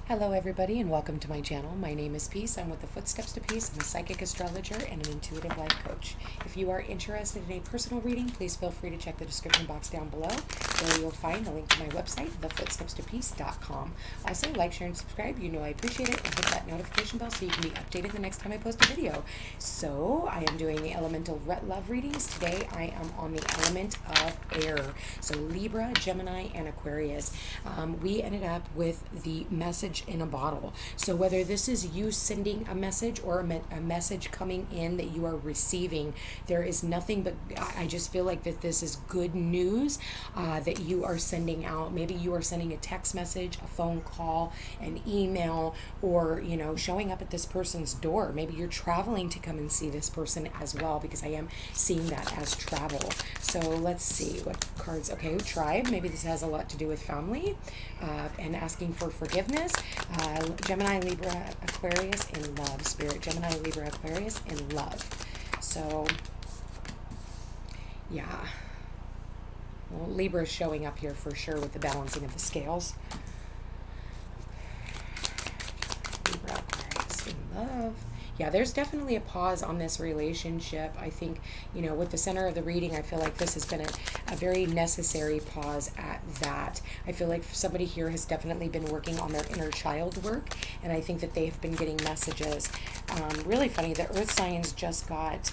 Hello everybody and welcome to my channel. My name is Peace. I'm with the Footsteps to Peace. I'm a psychic astrologer and an intuitive life coach. If you are interested in a personal reading, please feel free to check the description box down below where you'll find the link to my website, thefootstepstopeace.com. Also, like, share, and subscribe. You know I appreciate it. And hit that notification bell so you can be updated the next time I post a video. So, I am doing the elemental love readings. Today, I am on the element of air. So, Libra, Gemini, and Aquarius. We ended up with the message in a bottle. So whether this is you sending a message or a message coming in that you are receiving, there is nothing but I just feel like that this is good news that you are sending out. Maybe you are sending a text message, a phone call, an email, or showing up at this person's door. Maybe you're traveling to come and see this person as well, because I am seeing that as travel. So let's see what cards. Okay, tribe. Maybe this has a lot to do with family and asking for forgiveness. Gemini, Libra, Aquarius in love. Spirit, Gemini, Libra, Aquarius in love. So, yeah. Well, Libra is showing up here for sure with the balancing of the scales. Libra, Aquarius in love. Yeah, there's definitely a pause on this relationship. I think, with the center of the reading, I feel like this has been a very necessary pause at that. I feel like somebody here has definitely been working on their inner child work, and I think that they've been getting messages. Really funny, the earth signs just got...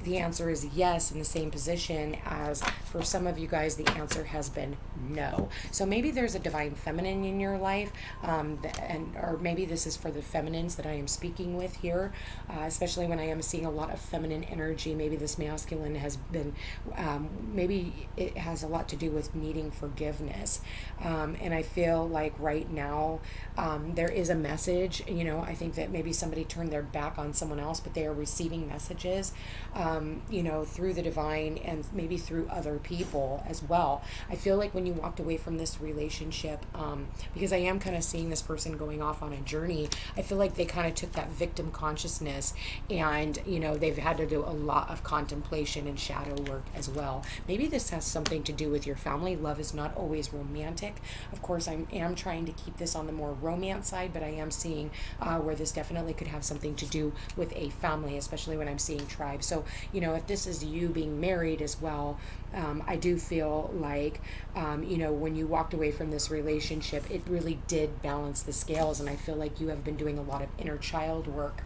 the answer is yes in the same position as for some of you guys, the answer has been no. So maybe there's a divine feminine in your life, or maybe this is for the feminines that I am speaking with here, especially when I am seeing a lot of feminine energy. Maybe this masculine has been, maybe it has a lot to do with needing forgiveness. And I feel like right now there is a message, I think that maybe somebody turned their back on someone else, but they are receiving messages through the divine and maybe through other people as well. I feel like when you walked away from this relationship, because I am kind of seeing this person going off on a journey, I feel like they kind of took that victim consciousness and, they've had to do a lot of contemplation and shadow work as well. Maybe this has something to do with your family. Love is not always romantic. Of course, I am trying to keep this on the more romance side, but I am seeing where this definitely could have something to do with a family, especially when I'm seeing tribe. So, if this is you being married as well, I do feel like, when you walked away from this relationship, it really did balance the scales. And I feel like you have been doing a lot of inner child work.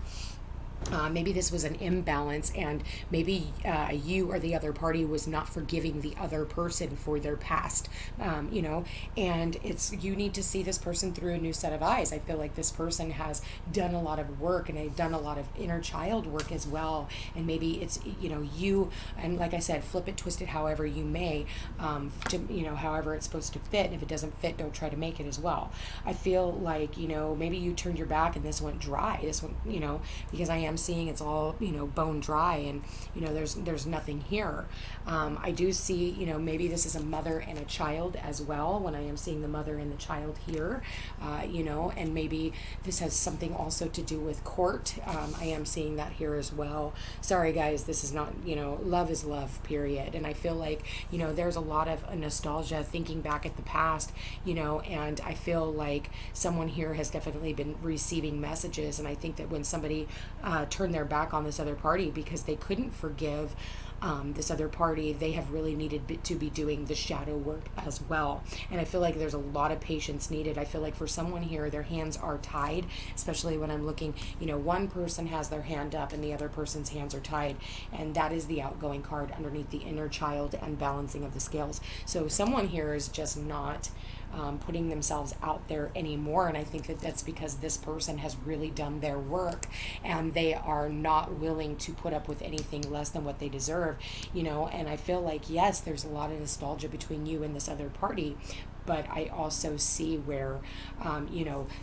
Maybe this was an imbalance, and maybe you or the other party was not forgiving the other person for their past, and you need to see this person through a new set of eyes. I feel like this person has done a lot of work, and they've done a lot of inner child work as well, and maybe it's, you, and like I said, flip it, twist it however you may, however it's supposed to fit, and if it doesn't fit, don't try to make it as well. I feel like, maybe you turned your back and this went dry, because I am seeing it's all bone dry, and there's nothing here. I do see maybe this is a mother and a child as well, when I am seeing the mother and the child here, and maybe this has something also to do with court. I am seeing that here as well. Sorry guys, this is not, love is love, period. And I feel like there's a lot of nostalgia, thinking back at the past, and I feel like someone here has definitely been receiving messages, and I think that when somebody turn their back on this other party because they couldn't forgive this other party, they have really needed to be doing the shadow work as well. And I feel like there's a lot of patience needed. I feel like for someone here, their hands are tied, especially when I'm looking, one person has their hand up and the other person's hands are tied, and that is the outgoing card underneath the inner child and balancing of the scales. So someone here is just not putting themselves out there anymore, and I think that that's because this person has really done their work, and they are not willing to put up with anything less than what they deserve, and I feel like, yes, there's a lot of nostalgia between you and this other party, but I also see where,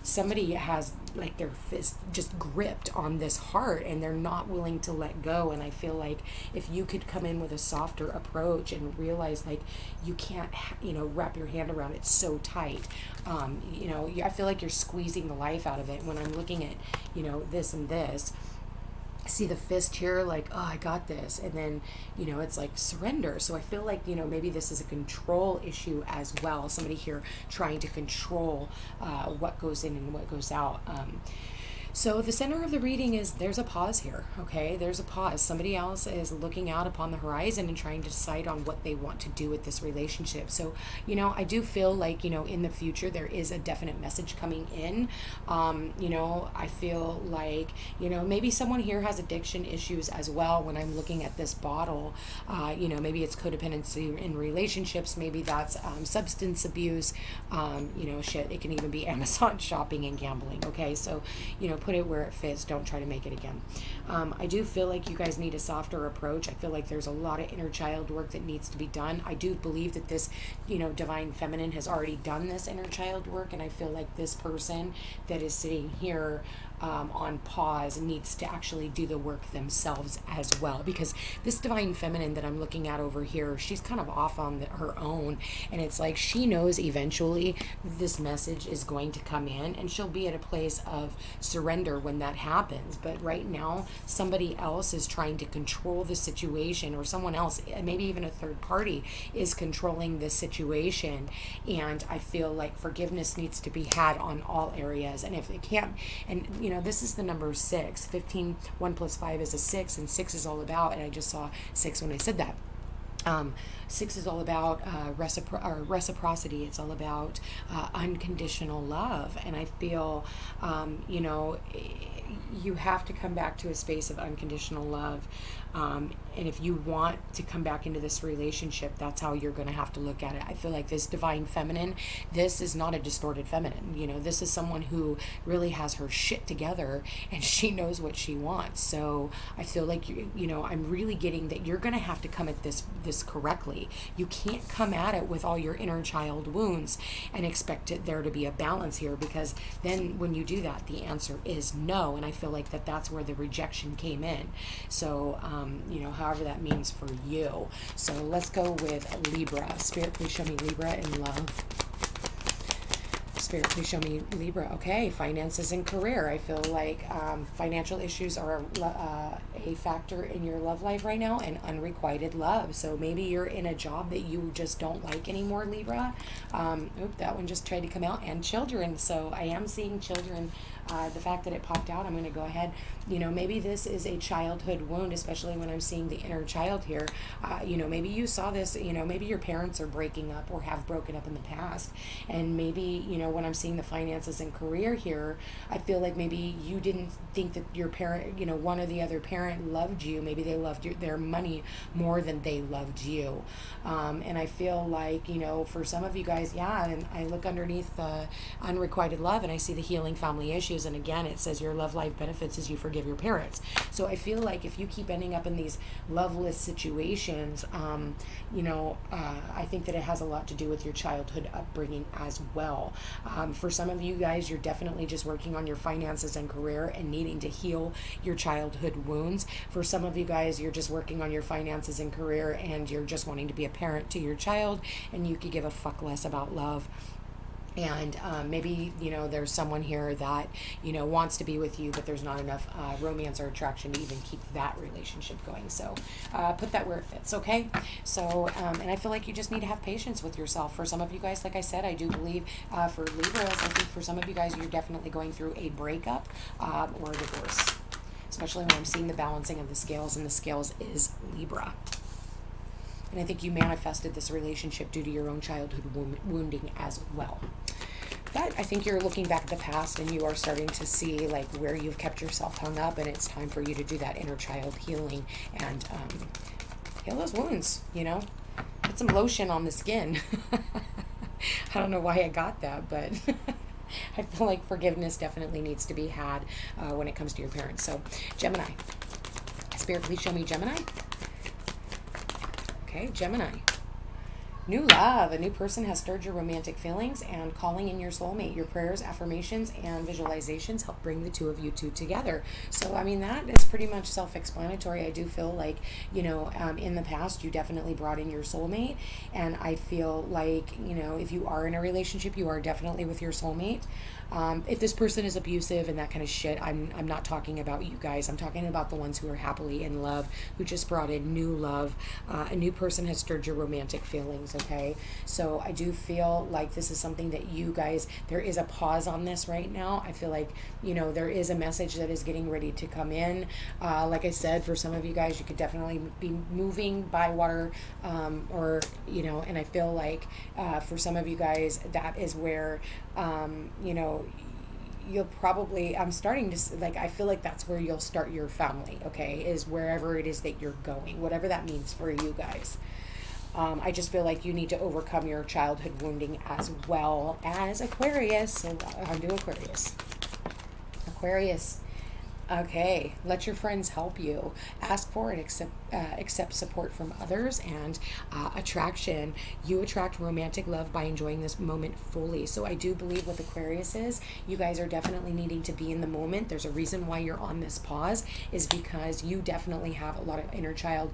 somebody has like their fist just gripped on this heart and they're not willing to let go. And I feel like if you could come in with a softer approach and realize like you can't, wrap your hand around it so tight, I feel like you're squeezing the life out of it when I'm looking at, this and this. see the fist here, like, oh, I got this. And then, it's like surrender. So I feel like, maybe this is a control issue as well. Somebody here trying to control what goes in and what goes out. So the center of the reading is there's a pause here, okay? There's a pause. Somebody else is looking out upon the horizon and trying to decide on what they want to do with this relationship. So, I do feel like, in the future, there is a definite message coming in. I feel like, maybe someone here has addiction issues as well when I'm looking at this bottle. Maybe it's codependency in relationships. Maybe that's substance abuse. It can even be Amazon shopping and gambling, okay? So, put it where it fits. Don't try to make it again. I do feel like you guys need a softer approach. I feel like there's a lot of inner child work that needs to be done. I do believe that this, divine feminine has already done this inner child work, and I feel like this person that is sitting here on pause needs to actually do the work themselves as well, because this divine feminine that I'm looking at over here, she's kind of off on her own, and it's like she knows eventually this message is going to come in and she'll be at a place of surrender when that happens. But right now somebody else is trying to control the situation, or someone else, maybe even a third party, is controlling this situation, and I feel like forgiveness needs to be had on all areas. And if it can't, and this is the number 6. 15, 1 plus 5 is a 6, and 6 is all about, and I just saw 6 when I said that. 6 is all about reciprocity. It's all about unconditional love. And I feel, you have to come back to a space of unconditional love. And if you want to come back into this relationship, that's how you're going to have to look at it. I feel like this divine feminine, this is not a distorted feminine. This is someone who really has her shit together, and she knows what she wants. So I feel like, I'm really getting that you're going to have to come at this correctly. You can't come at it with all your inner child wounds and expect there to be a balance here, because then when you do that, the answer is no. And I feel like that's where the rejection came in. So, however that means for you. So let's go with Libra. Spirit, please show me Libra in love. Spirit, please show me Libra. Okay, finances and career. I feel like financial issues are a factor in your love life right now, and unrequited love. So maybe you're in a job that you just don't like anymore, Libra. That one just tried to come out. And children. So I am seeing children. The fact that it popped out, I'm going to go ahead. Maybe this is a childhood wound, especially when I'm seeing the inner child here. Maybe you saw this, maybe your parents are breaking up or have broken up in the past. And maybe, when I'm seeing the finances and career here, I feel like maybe you didn't think that your parent, one or the other parent loved you. Maybe they loved their money more than they loved you. And I feel like, for some of you guys, and I look underneath the unrequited love and I see the healing family issues. And again, it says your love life benefits as you forgive your parents. So I feel like if you keep ending up in these loveless situations, I think that it has a lot to do with your childhood upbringing as well. For some of you guys, you're definitely just working on your finances and career and needing to heal your childhood wounds. For some of you guys, you're just working on your finances and career, and you're just wanting to be a parent to your child, and you could give a fuck less about love. And maybe, there's someone here that, wants to be with you, but there's not enough romance or attraction to even keep that relationship going. So put that where it fits, okay? So, and I feel like you just need to have patience with yourself. For some of you guys, like I said, I do believe for Libras, I think for some of you guys, you're definitely going through a breakup or a divorce, especially when I'm seeing the balancing of the scales, and the scales is Libra. And I think you manifested this relationship due to your own childhood wounding as well. But I think you're looking back at the past, and you are starting to see like where you've kept yourself hung up, and it's time for you to do that inner child healing and heal those wounds, Put some lotion on the skin. I don't know why I got that, but I feel like forgiveness definitely needs to be had when it comes to your parents. So Gemini. Spirit, please show me Gemini. Okay, Gemini. New love. A new person has stirred your romantic feelings and calling in your soulmate. Your prayers, affirmations, and visualizations help bring the two of you two together. So, I mean, that is pretty much self-explanatory. I do feel like, in the past, you definitely brought in your soulmate. And I feel like, if you are in a relationship, you are definitely with your soulmate. If this person is abusive and that kind of shit, I'm not talking about you guys. I'm talking about the ones who are happily in love, who just brought in new love. A new person has stirred your romantic feelings, okay? So I do feel like this is something that you guys, there is a pause on this right now. I feel like, there is a message that is getting ready to come in. Like I said, for some of you guys, you could definitely be moving by water, and I feel like for some of you guys, that is where, you'll probably, I'm starting to, I feel like that's where you'll start your family, okay, is wherever it is that you're going, whatever that means for you guys. I just feel like you need to overcome your childhood wounding as well as Aquarius. So I'll do Aquarius. Aquarius. Okay, let your friends help you. Ask for and accept support from others, and attraction. You attract romantic love by enjoying this moment fully. So I do believe with Aquarius is, you guys are definitely needing to be in the moment. There's a reason why you're on this pause, is because you definitely have a lot of inner child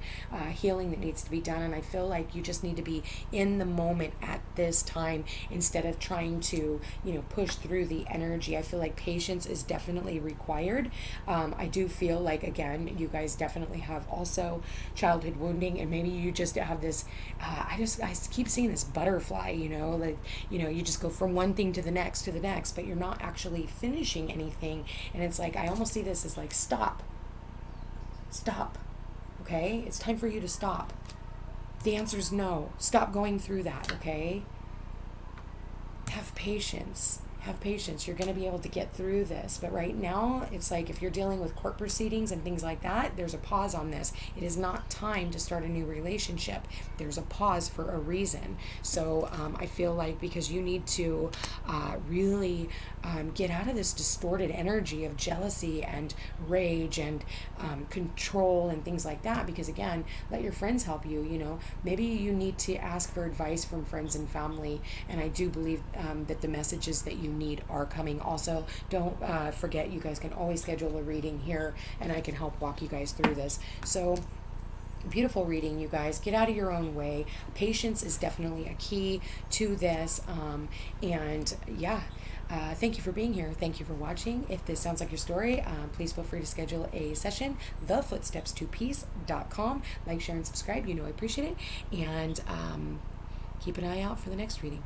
healing that needs to be done, and I feel like you just need to be in the moment at this time instead of trying to, push through the energy. I feel like patience is definitely required. I do feel like, again, you guys definitely have also childhood wounding, and maybe you just have this, I keep seeing this butterfly, you just go from one thing to the next, but you're not actually finishing anything. And it's like, I almost see this as like, stop, okay? It's time for you to stop. The answer is no. Stop going through that, okay? Have patience. You're going to be able to get through this. But right now, it's like if you're dealing with court proceedings and things like that, there's a pause on this. It is not time to start a new relationship. There's a pause for a reason. So I feel like because you need to really get out of this distorted energy of jealousy and rage and control and things like that. Because again, let your friends help you. Maybe you need to ask for advice from friends and family. And I do believe that the messages that you need are coming. Also, don't forget, you guys can always schedule a reading here, and I can help walk you guys through this. So beautiful reading, you guys. Get out of your own way. Patience is definitely a key to this. Thank you for being here. Thank you for watching. If this sounds like your story, please feel free to schedule a session. thefootsteps2peace.com. Like, share, and subscribe. I appreciate it. And keep an eye out for the next reading.